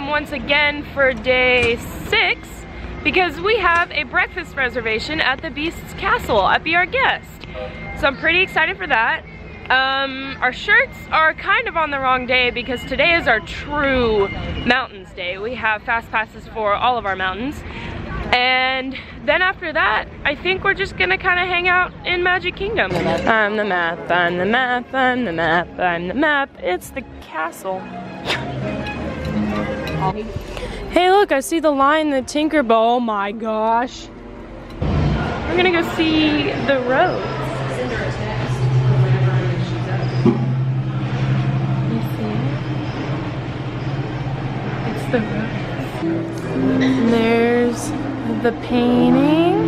Once again for day 6 because we have a breakfast reservation at the Beast's Castle at Be Our Guest. So I'm pretty excited for that. Our shirts are kind of on the wrong day because today is our true mountains day. We have fast passes for all of our mountains. And then after that, I think we're just gonna kind of hang out in Magic Kingdom. I'm the map, I'm the map, I'm the map, I'm the map. It's the castle. Hey look, I see the line, the Tinkerbell. Oh my gosh. We're gonna go see the roads. You see it? It's the roads. And there's the painting.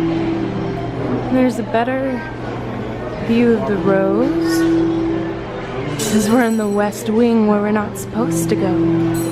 There's a better view of the roads. Because we're in the West Wing where we're not supposed to go.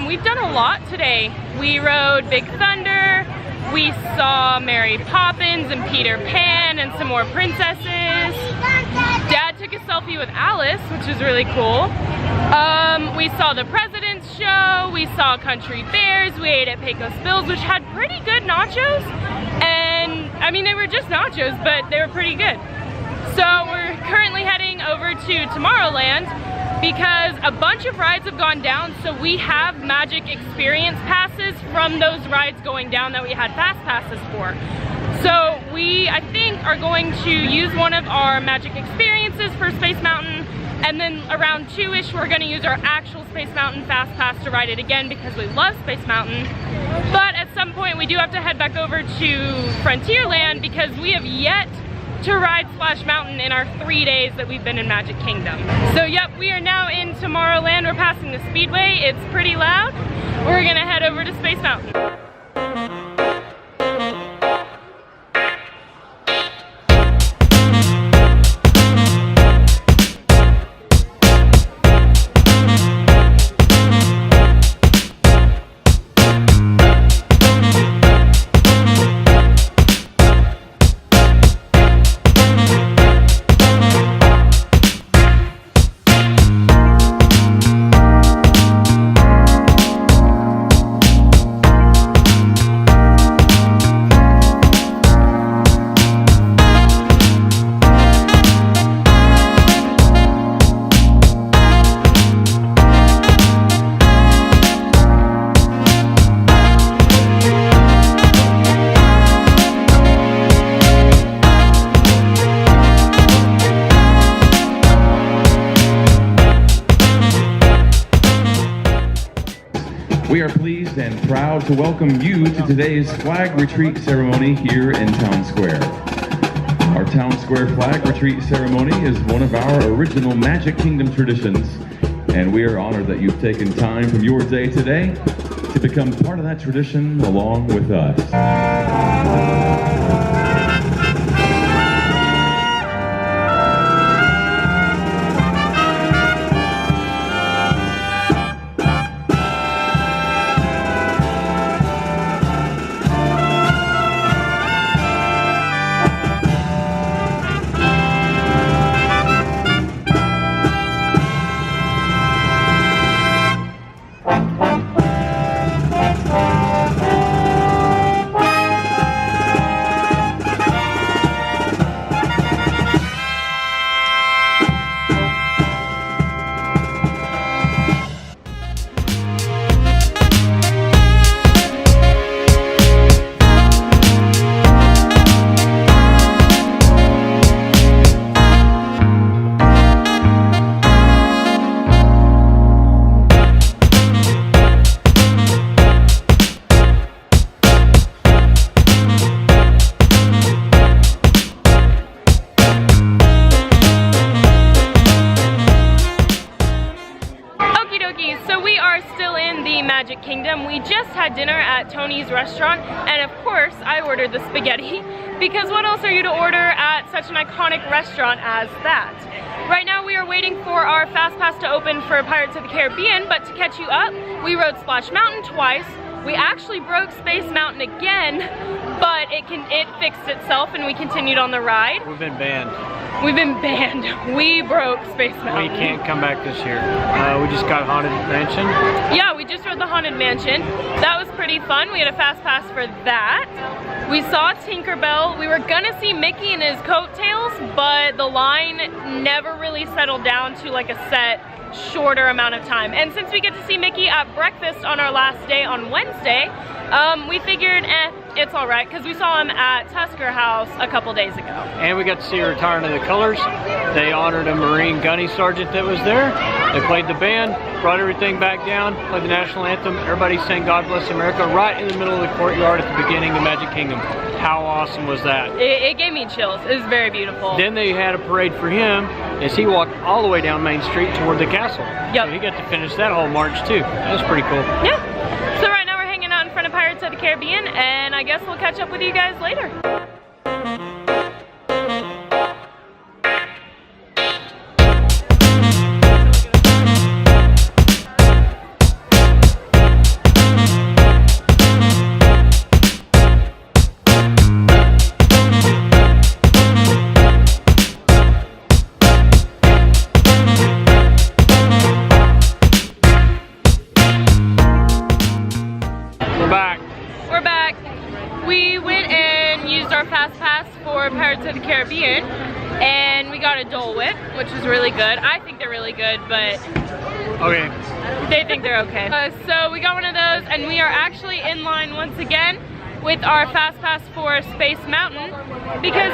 We've done a lot today. We rode Big Thunder, we saw Mary Poppins and Peter Pan and some more princesses. Dad took a selfie with Alice, which was really cool. We saw the President's Show, we saw Country Bears, we ate at Pecos Bill, which had pretty good nachos. And I mean, they were just nachos, but they were pretty good. So we're currently heading over to Tomorrowland because a bunch of rides have gone down, so we have Magic Experience passes from those rides going down that we had fast passes for. So we, I think, are going to use one of our Magic Experiences for Space Mountain, and then around 2-ish we're going to use our actual Space Mountain fast pass to ride it again because we love Space Mountain. But at some point we do have to head back over to Frontierland because we have yet to ride Splash Mountain in our 3 days that we've been in Magic Kingdom. So yep, we are now in Tomorrowland. We're passing the Speedway. It's pretty loud. We're gonna head over to Space Mountain. We are pleased and proud to welcome you to today's flag retreat ceremony here in Town Square. Our Our Town Square Flag Retreat ceremony is one of our original Magic Kingdom traditions, and we are honored that you've taken time from your day today to become part of that tradition along with us. Magic Kingdom. We just had dinner at Tony's restaurant, and of course I ordered the spaghetti because what else are you to order at such an iconic restaurant as that? Right now we are waiting for our Fast Pass to open for Pirates of the Caribbean, but to catch you up, we rode Splash Mountain twice. We actually broke Space Mountain again, but it fixed itself and we continued on the ride. We've been banned. We've been banned. We broke Space Mountain. We can't come back this year. We just got Haunted Mansion. Yeah, we just rode the Haunted Mansion. That was pretty fun. We had a Fast Pass for that. We saw Tinkerbell. We were gonna see Mickey and his coattails, but the line never really settled down to like a set shorter amount of time. And since we get to see Mickey at breakfast on our last day on Wednesday, we figured, it's all right, because we saw him at Tusker House a couple days ago. And we got to see Return of the Colors. They honored a Marine gunny sergeant that was there. They played the band, brought everything back down, played the national anthem. Everybody sang God Bless America right in the middle of the courtyard at the beginning of the Magic Kingdom. How awesome was that? It gave me chills. It was very beautiful. Then they had a parade for him as he walked all the way down Main Street toward the castle. Yep. So he got to finish that whole march too. That was pretty cool. Yeah. So right now we're hanging out in front of Pirates of the Caribbean, and I guess we'll catch up with you guys later. We're back. We went and used our Fast Pass for Pirates of the Caribbean, and we got a Dole Whip, which was really good. I think they're really good, but okay, they think they're okay. So we got one of those, and we are actually in line once again with our Fast Pass for Space Mountain because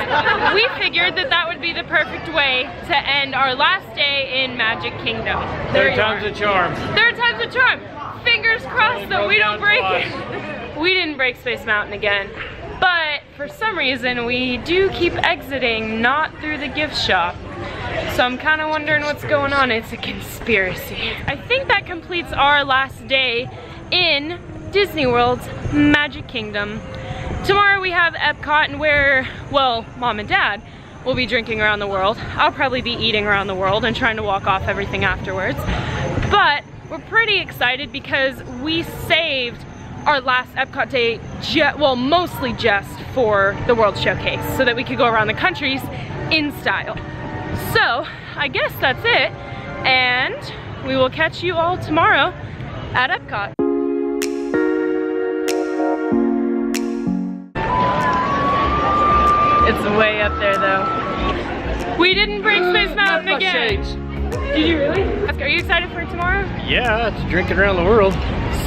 we figured that that would be the perfect way to end our last day in Magic Kingdom. Third time's a charm. Third time's a charm. Fingers crossed that we don't break it. We didn't break Space Mountain again, but for some reason we do keep exiting not through the gift shop. So I'm kind of wondering what's going on. It's a conspiracy. I think that completes our last day in Disney World's Magic Kingdom. Tomorrow we have Epcot, and where, well, Mom and Dad will be drinking around the world. I'll probably be eating around the world and trying to walk off everything afterwards. But we're pretty excited because we saved our last Epcot day, well, mostly just for the World Showcase so that we could go around the countries in style. So I guess that's it, and we will catch you all tomorrow at Epcot. It's way up there though. We didn't break Space Mountain again. Shades. Did you really? Are you excited for tomorrow? Yeah, it's drinking around the world.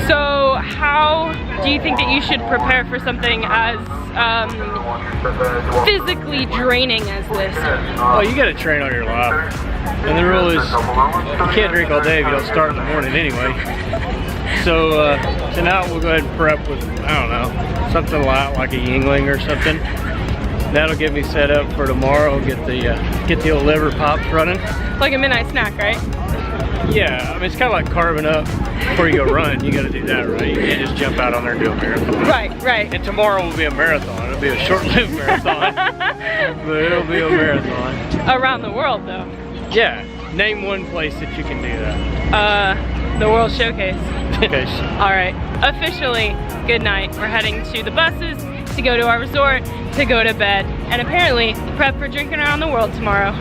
So how do you think that you should prepare for something as physically draining as this? Oh, you gotta train all your life. And the rule is you can't drink all day if you don't start in the morning anyway. So tonight we'll go ahead and prep with, I don't know, something light like a Yingling or something. That'll get me set up for tomorrow. Get the old liver pops running. Like a midnight snack, right? Yeah, I mean, it's kind of like carving up before you go run. You got to do that, right? You can't just jump out on there and do a marathon. Right. And tomorrow will be a marathon. It'll be a short-lived marathon, but it'll be a marathon. Around the world, though. Yeah. Name one place that you can do that. The World Showcase. Okay. All right. Officially, good night. We're heading to the buses to go to our resort, to go to bed, and apparently prep for drinking around the world tomorrow.